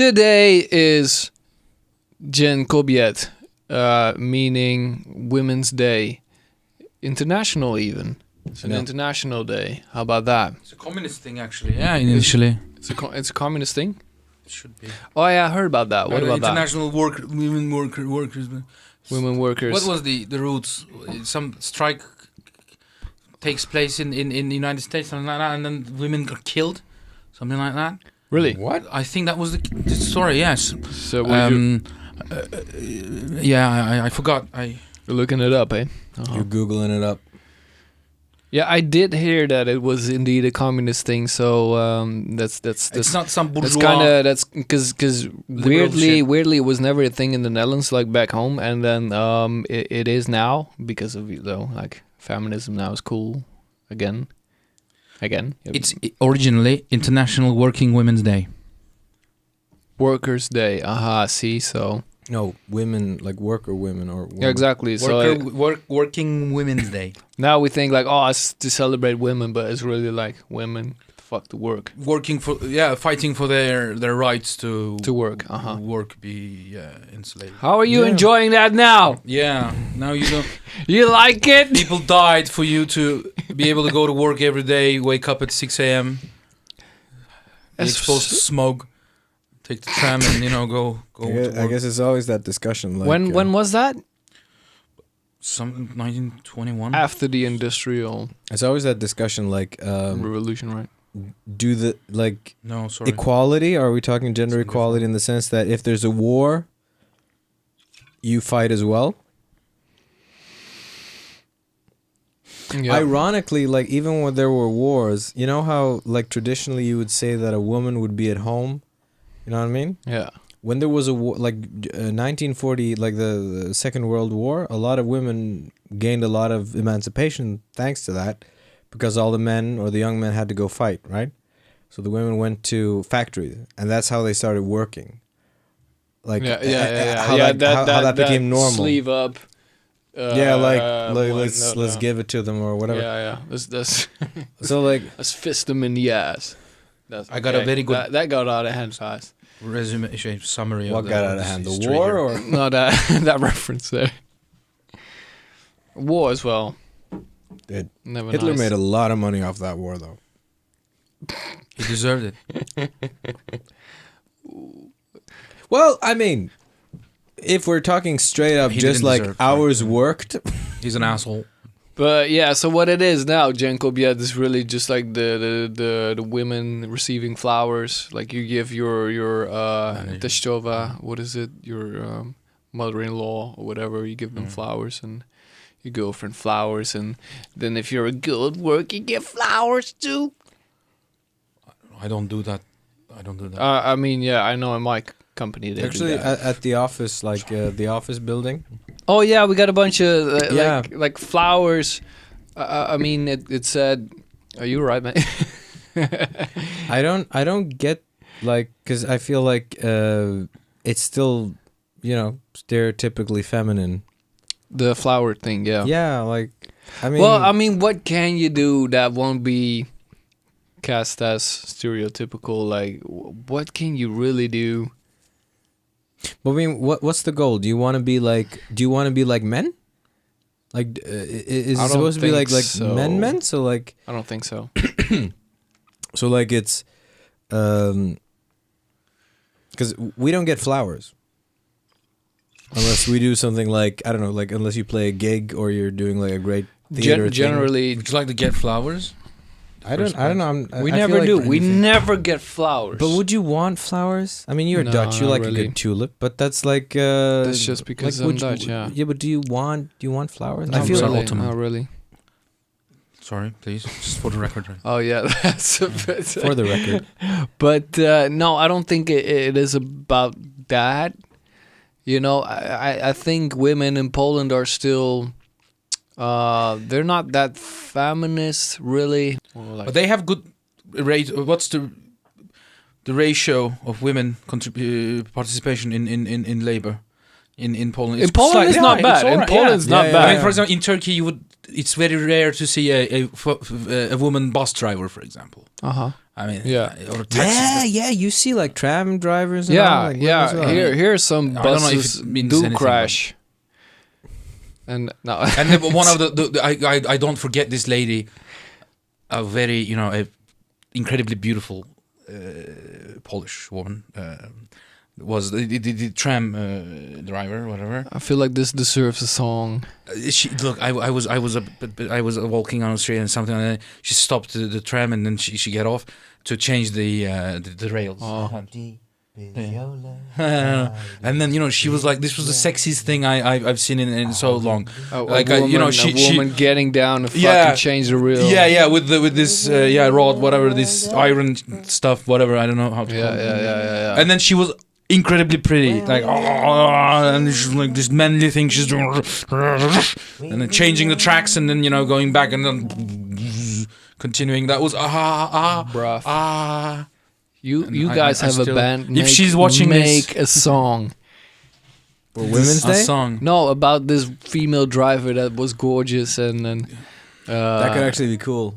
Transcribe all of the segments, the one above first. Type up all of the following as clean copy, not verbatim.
Today is Dzień Kobiet, meaning Women's Day. International even. It's an international day. How about that? It's a communist thing, actually. Yeah, initially. It's a communist thing? It should be. Oh, yeah, I heard about that. What about international women workers. Women workers. What was the roots? Some strike takes place in the United States and then women got killed? Something like that? Really? What? I think that was the story, yes. So, yeah, I forgot. You're looking it up, eh? Uh-huh. You're Googling it up. Yeah, I did hear that it was indeed a communist thing. So that's it's not some bourgeois. That's because weirdly it was never a thing in the Netherlands like back home, and then it is now because of like feminism now is cool again. It's originally International Working Women's Day. Workers' Day. Aha, see, so. No, women, like worker women or women. Yeah, exactly. Working Women's Day. Now we think like, oh, it's to celebrate women, but it's really like women, fuck to work. Fighting for their rights to work. Work, be enslaved. How are you enjoying that now? Yeah, now you don't. You like it? People died for you to be able to go to work every day, wake up at 6 a.m., be exposed to smoke, take the tram, and go. I guess it's always that discussion. Like, when was that? Some 1921. After the industrial. It's always that discussion, like revolution, right? Do the No, sorry. Equality? Are we talking gender equality in the sense that if there's a war, you fight as well? Yeah. Ironically, like even when there were wars, you know how like traditionally you would say that a woman would be at home. You know what I mean? Yeah. When there was a war, like 1940, like the Second World War, a lot of women gained a lot of emancipation thanks to that, because all the men or the young men had to go fight, right? So the women went to factories, and that's how they started working. Like how that became normal. Sleeve up. Let's give it to them or whatever. Yeah. That's so like let's fist them in the ass. I got a very good that got out of hand fast. Resume summary. What got out of hand? The war or no that reference there. War as well. Hitler made a lot of money off that war, though. He deserved it. Well, I mean, if we're talking straight up, just like hours worked, he's an asshole. But yeah, so what it is now, Dzień Kobiet is really just like the women receiving flowers. Like you give your teściowa, what is it? Your mother-in-law or whatever. You give them flowers, and your girlfriend flowers, and then if you're a good worker, you get flowers too. I don't do that. I mean, yeah, I know in my company they actually do that. At the office, like the office building. Oh yeah, we got a bunch of like flowers. I mean, it said, "Are you right, man?" I don't get like, because I feel like it's still, stereotypically feminine. The flower thing, yeah. Yeah, like I mean. Well, I mean, what can you do that won't be cast as stereotypical? Like, what can you really do? But I mean, what's the goal? Do you want to be like men? Like, is it supposed to be like so. men? So like, I don't think so. So like it's, because we don't get flowers unless we do something like, I don't know, like unless you play a gig or you're doing like a great theater thing. Generally, would you like to get flowers? I don't know. We never do. We never get flowers. But would you want flowers? I mean, you're Dutch. You like really. A good tulip, but that's like. That's just because like, I'm Dutch. Yeah. Yeah, but do you want flowers? No, I feel really, not really. Sorry, please, just for the record. Oh yeah, that's a bit. For the record. But no, I don't think it is about that. I think women in Poland are still. They're not that feminist, really. But they have good rate. What's the ratio of women participation in labor in Poland? In Poland, it's not bad. In Poland, it's not bad. I mean, for example, in Turkey, you would it's very rare to see a woman bus driver, for example. I mean, or taxi. Yeah. You see like tram drivers. And all, like, as well. Here's some I don't know if buses it means do anything, crash. And no. And then one of I don't forget this lady, a very a incredibly beautiful Polish woman. Was the tram driver, whatever. I feel like this deserves a song. I was walking on the street and something like that. She stopped the tram and then she get off to change the rails. And then she was like, this was the sexiest thing I've seen in so long. A woman getting down to fucking change the rail. With this rod, whatever, this iron stuff, whatever, I don't know how to call it. Yeah. And then she was incredibly pretty, like and she's like this manly thing she's doing, and then changing the tracks and then going back and then continuing. That was bruv. You guys have a band. If she's watching make a song for Women's Day. A song. No, about this female driver that was gorgeous and then that could actually be cool.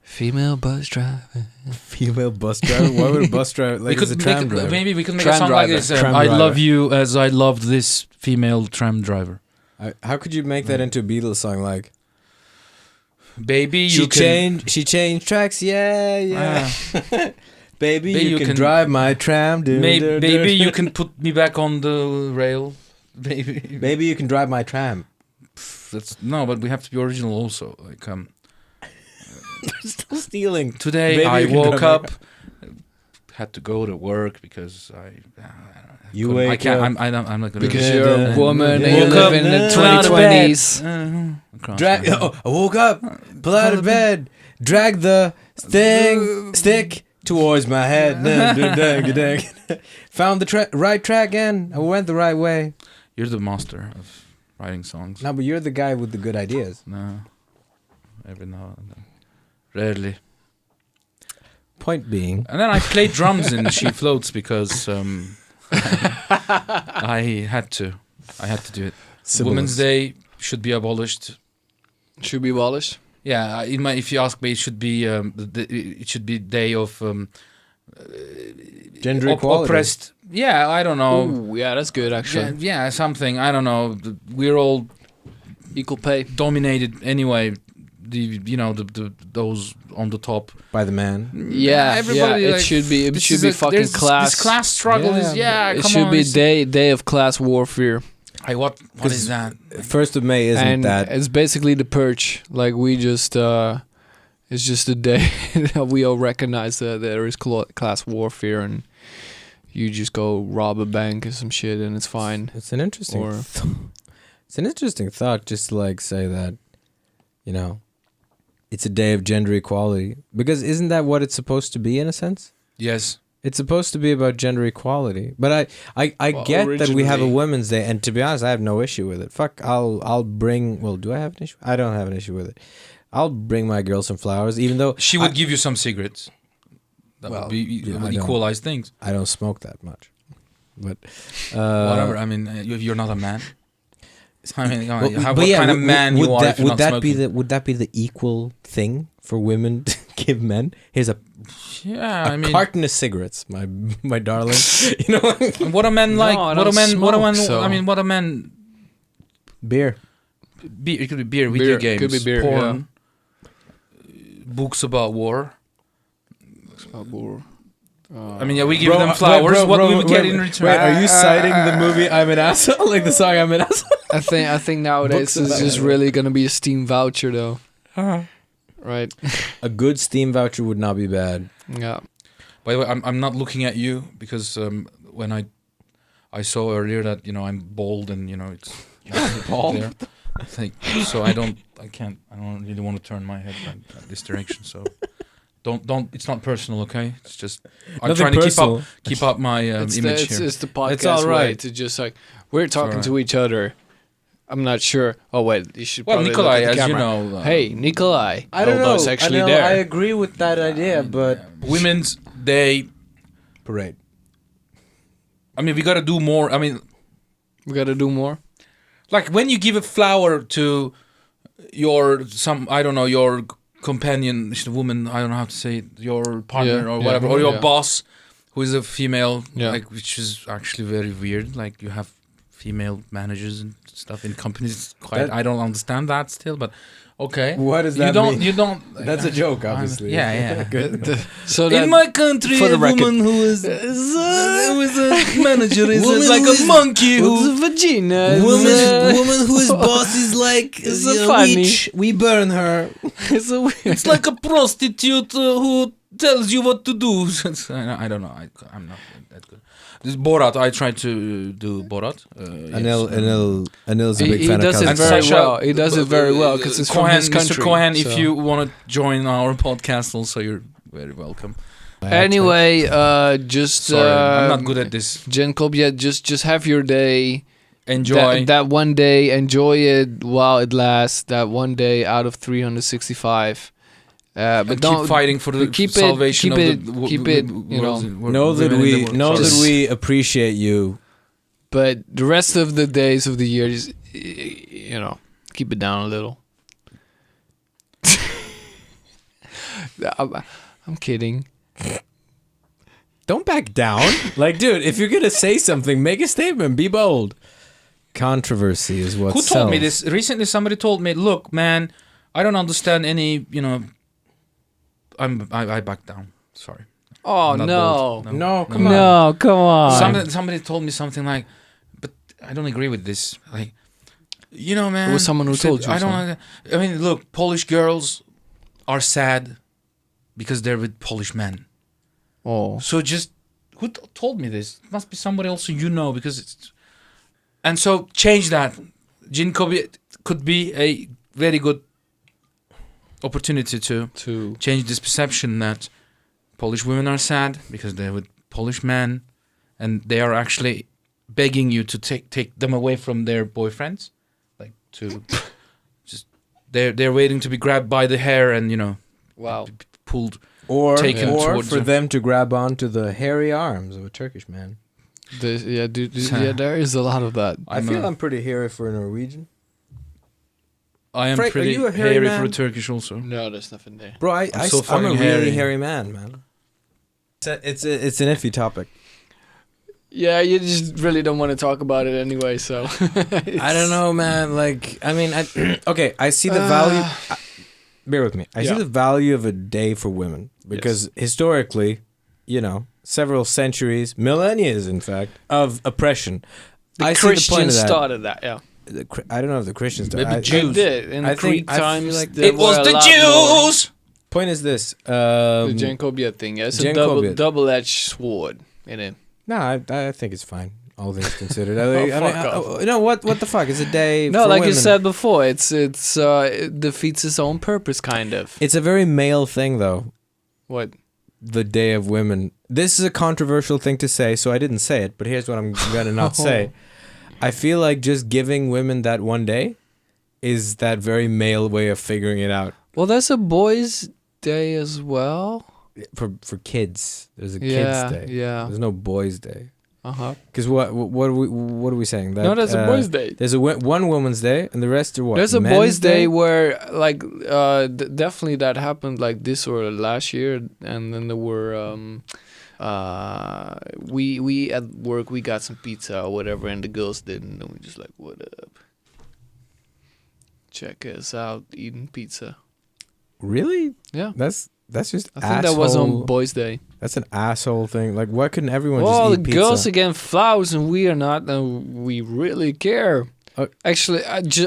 Female bus driver. Female bus driver? Why would a bus driver like a tram driver? Maybe we could make tram a song driver. like this. Tram I driver. love you as I loved this female tram driver. How could you make that into a Beatles song? Like, baby, she changed tracks. Yeah. Baby, you can drive my tram. Baby, you can put me back on the rail. Baby, you can drive my tram. But we have to be original also. Like Still stealing. Today Baby, I woke up, had to go to work because I can't. I'm not gonna. Because you're a woman and you live in the 2020s. I woke up, pull out of bed, drag the stick towards my head. Found the right track and I went the right way. You're the master of writing songs. No, but you're the guy with the good ideas. No, every now and then. Rarely. Point being. And then I played drums in She Floats because I had to. I had to do it. Women's Day should be abolished. Should be abolished? Yeah, if you ask me, it should be it should be day of gender equality. Oppressed. Yeah, I don't know. Ooh, yeah, that's good actually. Yeah, something. I don't know. We're all equal pay. Dominated anyway. Those on the top by the man. Yeah, everybody. It should be. It should be fucking class. This class struggle is. It should be day of class warfare. What is that? 1st of May isn't that? It's basically the purge. Like we just, it's just a day that we all recognize that there is class warfare, and you just go rob a bank or some shit, and it's fine. It's an interesting. It's an interesting thought, just to like say that, it's a day of gender equality, because isn't that what it's supposed to be in a sense? Yes. It's supposed to be about gender equality, but I get that we have a Women's Day, and to be honest, I have no issue with it. Fuck, I'll bring. Well, do I have an issue? I don't have an issue with it. I'll bring my girl some flowers, even though she would give you some cigarettes. That would equalize things. I don't smoke that much, but whatever. I mean, you're not a man. I mean, what kind of man you are? Would that be the equal thing for women to give men? Here's a carton of cigarettes, my darling. What a man like. What a man. I mean, what a man. Beer. It could be beer. Video games. Could be beer. Porn. Books about war. I mean, we give them flowers. What we would get in return? Wait, are you citing the movie "I'm an Asshole"? Like the song "I'm an Asshole"? I think nowadays it's just really gonna be a Steam voucher though. Right. A good Steam voucher would not be bad. Yeah. By the way, I'm not looking at you because when I saw earlier that I'm bald and it's bald there. So I don't really want to turn my head this direction. So don't. It's not personal, okay? It's just I'm trying to keep up my image here. It's the podcast. It's all right. To just like we're talking to each other. I'm not sure. Oh wait, you should. Well, probably Nikolai, look at the as you camera. know. Hey, Nikolai. I don't know. Actually I there. agree with that idea, but Women's Day parade. I mean, we got to do more. I mean, we got to do more. Like when you give a flower to your companion, the woman, I don't know how to say it, your partner or whatever, or your boss, who is a female, like, which is actually very weird. Like, you have female managers and stuff in companies. I don't understand that still, but okay. What does that mean? You don't. That's a joke, obviously. Yeah. Good. So in my country, for the a record, woman who is a manager is like a monkey who. vagina. Woman whose boss is like It's a funny. witch. We burn her. It's like a prostitute who tells you what to do. I don't know. I'm not that good. This Borat. I tried to do Borat. Anil's a big He fan does of it Kazakhstan. very Sasha, well. He does it very well because it's from his country. Mr. Cohen, if so. you want to join our podcast, also you're very welcome. Anyway, just Sorry, I'm not good at this. Dzień Kobiet, just have your day. Enjoy. That one day. Enjoy it while it lasts. That one day out of 365. But But don't keep fighting for the keep salvation it, of keep the keep it. You know. Know that we appreciate you. But the rest of the days of the year, just keep it down a little. I'm kidding. Don't back down. Like, dude, if you're gonna say something, make a statement. Be bold. Controversy is what Who sells. told me this? Recently, somebody told me, "Look, man, I don't understand any. I back down. Sorry. Oh I'm not no. bold. No, come on. No, come on. Somebody told me something like, but I don't agree with this. Like, man. It was someone who told you I don't. I mean, look, Polish girls are sad because they're with Polish men. Oh. So just who told me this? It must be somebody else because it's. And so change that. Dzień Kobiet could be a very good opportunity to change this perception that Polish women are sad because they're with Polish men, and they are actually begging you to take them away from their boyfriends, like to just they're waiting to be grabbed by the hair and Wow. pulled Or taken towards for them. them to grab onto the hairy arms of a Turkish man. There is a lot of that. I feel I'm pretty hairy for a Norwegian. I am Frank, are pretty you a hairy man? for a Turkish also. No, there's nothing there. Bro, I'm so I'm a fucking really hairy. hairy man. It's an iffy topic. Yeah, you just really don't want to talk about it anyway, so. I don't know, man. Like, I mean, I see the value. Bear with me. I see the value of a day for women because historically, several centuries, millennia, in fact, of oppression. The see the point Christians of that. started that, yeah. I don't know if the Christians did. Maybe They Jews. did. In I Greek think- I feel times, like there It was were a the lot more. Jews. Point is this. The Dzień Kobiet thing, yeah. It's Dzień a Kobiet. double-edged sword in it. No, I think it's fine. All things considered. Fuck off. What the fuck? It's a day No, for like you women. said before, it defeats its own purpose, kind of. It's a very male thing, though. What? The Day of Women. This is a controversial thing to say, so I didn't say it, but here's what I'm going to not say. I feel like just giving women that one day is that very male way of figuring it out. Well, there's a boys' day as well. For kids. There's a Yeah, kids' day. yeah. There's no boys' day. Uh-huh. Because what are we saying? That, No, there's a boys' day. There's one woman's day, and the rest are what? There's a Men's boys' day where, like, definitely that happened like this or last year, and then there were, we at work, we got some pizza or whatever, and the girls didn't, and we just like, what up? Check us out eating pizza. Really? Yeah. That's just I think that was on asshole- boys' day. That's an asshole thing. Like, why couldn't everyone Well, just the eat pizza? girls are getting flowers and we are not, and we really care. Actually,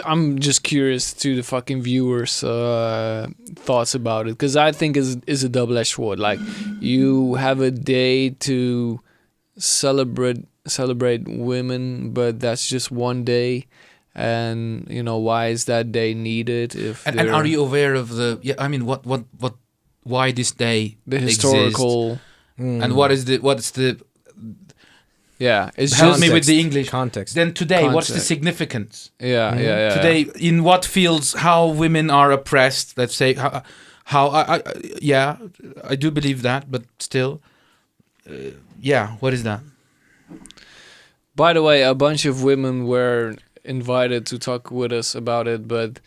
I'm just curious to the fucking viewers' thoughts about it, because I think is a double-edged sword. Like, you have a day to celebrate women, but that's just one day. And why is that day needed? And are you aware of the? Yeah, I mean, why this day? the historical? exists? And what's the? Yeah, it's Help just me with the English. Context. Then today, what's the Context. significance? yeah. Today, in what fields, how women are oppressed? Let's say how I do believe that, but still, what is that? By the way, a bunch of women were invited to talk with us about it, but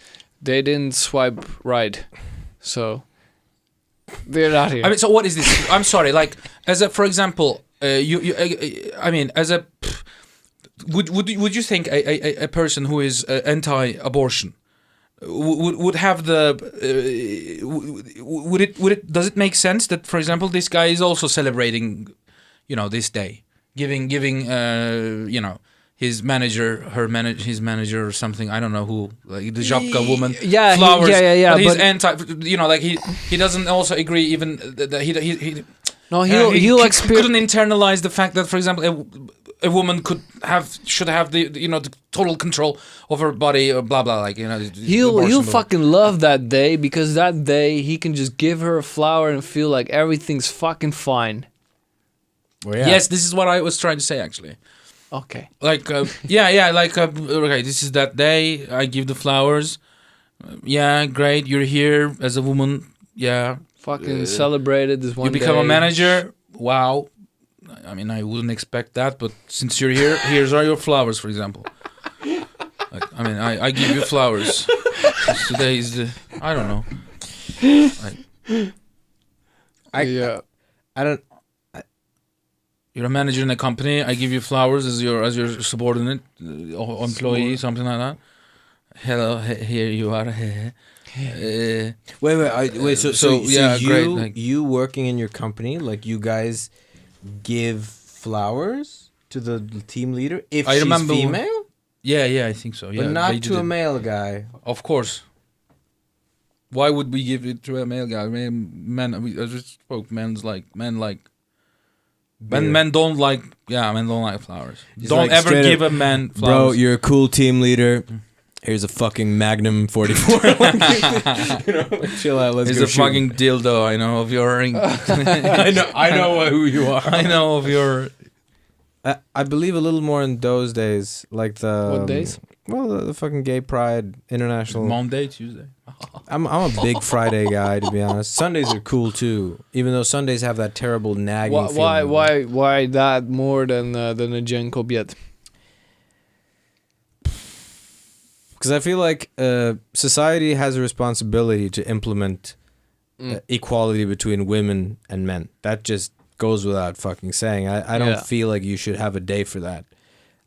they didn't swipe right, so they're not here. I mean, so what is this? I'm sorry. Like, for example, I mean, would you think a person who is anti-abortion would have the would it does it make sense that, for example, this guy is also celebrating, this day, giving his manager his manager or something, I don't know who, like the Żabka woman, flowers, but he's anti, like he doesn't also agree even that he no, he couldn't internalize the fact that, for example, a woman should have the the total control of her body, or blah blah, like he'll fucking love that day, because that day he can just give her a flower and feel like everything's fucking fine. Well, yeah. Yes, this is what I was trying to say, actually. Okay. Like okay, this is that day, I give the flowers. Yeah, great, you're here as a woman. Yeah, fucking celebrated this one you become day. a manager. Wow. I mean, I wouldn't expect that, but since you're here, here's your flowers, for example. Like, I mean, I give you flowers. Today is I don't know. I don't. You're a manager in a company. I give you flowers as your subordinate employee, something like that. Hello, here you are. Wait. So yeah, you great. Like, you working in your company, like, you guys give flowers to the team leader if she's female? Yeah, I think so. Yeah, but not to a male guy. Of course. Why would we give it to a male guy? I mean, men spoke. Men don't like flowers. He's don't like, ever give a man flowers. Bro, you're a cool team leader. Here's a fucking Magnum 44. Chill out. Let's Here's go a fucking dildo. I know of your. I know who you are. I know of your. I believe a little more in those days, like the. What days? Well, the fucking Gay Pride International. Monday, Tuesday. I'm a big Friday guy, to be honest. Sundays are cool too, even though Sundays have that terrible nagging feeling. Why that more than a Dzień Kobiet? Because I feel like society has a responsibility to implement equality between women and men. That just goes without fucking saying. I don't feel like you should have a day for that.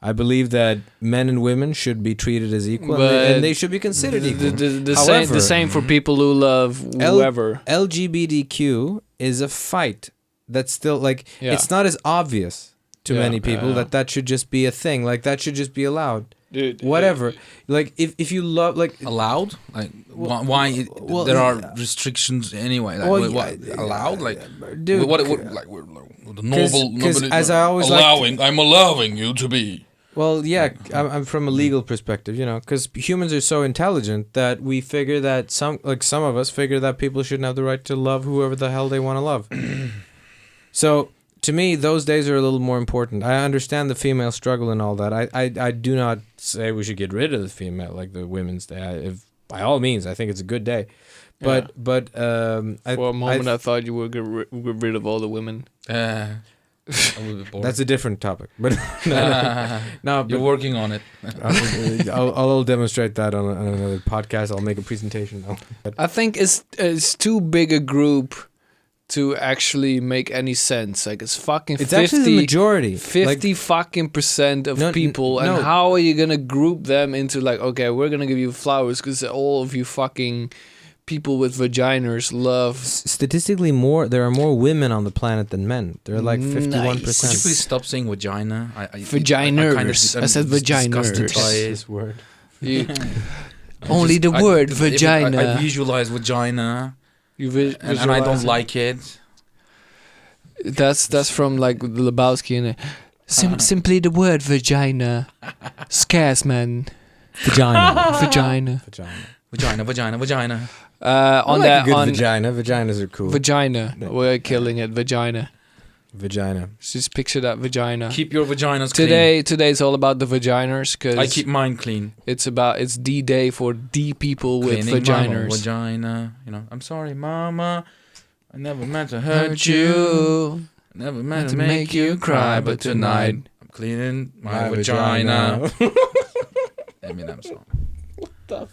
I believe that men and women should be treated as equal, and they should be considered equal. The same for people who love whoever. LGBTQ is a fight that's still, like, it's not as obvious to many people that should just be a thing. Like, that should just be allowed. Dude, whatever. Like, if you love, like, allowed, like, why there are restrictions anyway? Like, allowed, like, dude, what like, we're the noble, as I always I'm allowing you to be. Well, yeah, I'm from a legal perspective, because humans are so intelligent that we figure that some of us figure that people shouldn't have the right to love whoever the hell they want to love. So, to me, those days are a little more important. I understand the female struggle and all that. I do not say we should get rid of the female, like the Women's Day. By all means, I think it's a good day. But for a moment, I thought you would get rid of all the women. That's a different topic. But no, you're working on it. I'll demonstrate that on another podcast. I'll make a presentation. I think it's too big a group to actually make any sense. Like, it's 50, actually the majority. 50 fucking % of people. And how are you gonna group them into, like, okay, we're gonna give you flowers because all of you fucking people with vaginas love. Statistically, there are more women on the planet than men. They're like 51%. Could you please stop saying vagina? Vaginas. I said vaginas. Disgusted by this word. Only the word vagina. I visualize vagina. And I don't like it. That's from, like, Lebowski, and simply the word vagina scares men. Vagina. Vagina. Vaginas are cool. Vagina. We're killing it. Vagina. Just picture that vagina. Keep your vaginas clean. Today's all about the vaginas, because I keep mine clean. It's the day for the people with vaginas. Vagina. I'm sorry, Mama. I never meant to hurt you. I never meant to make you cry, but tonight I'm cleaning my vagina. Eminem song. What the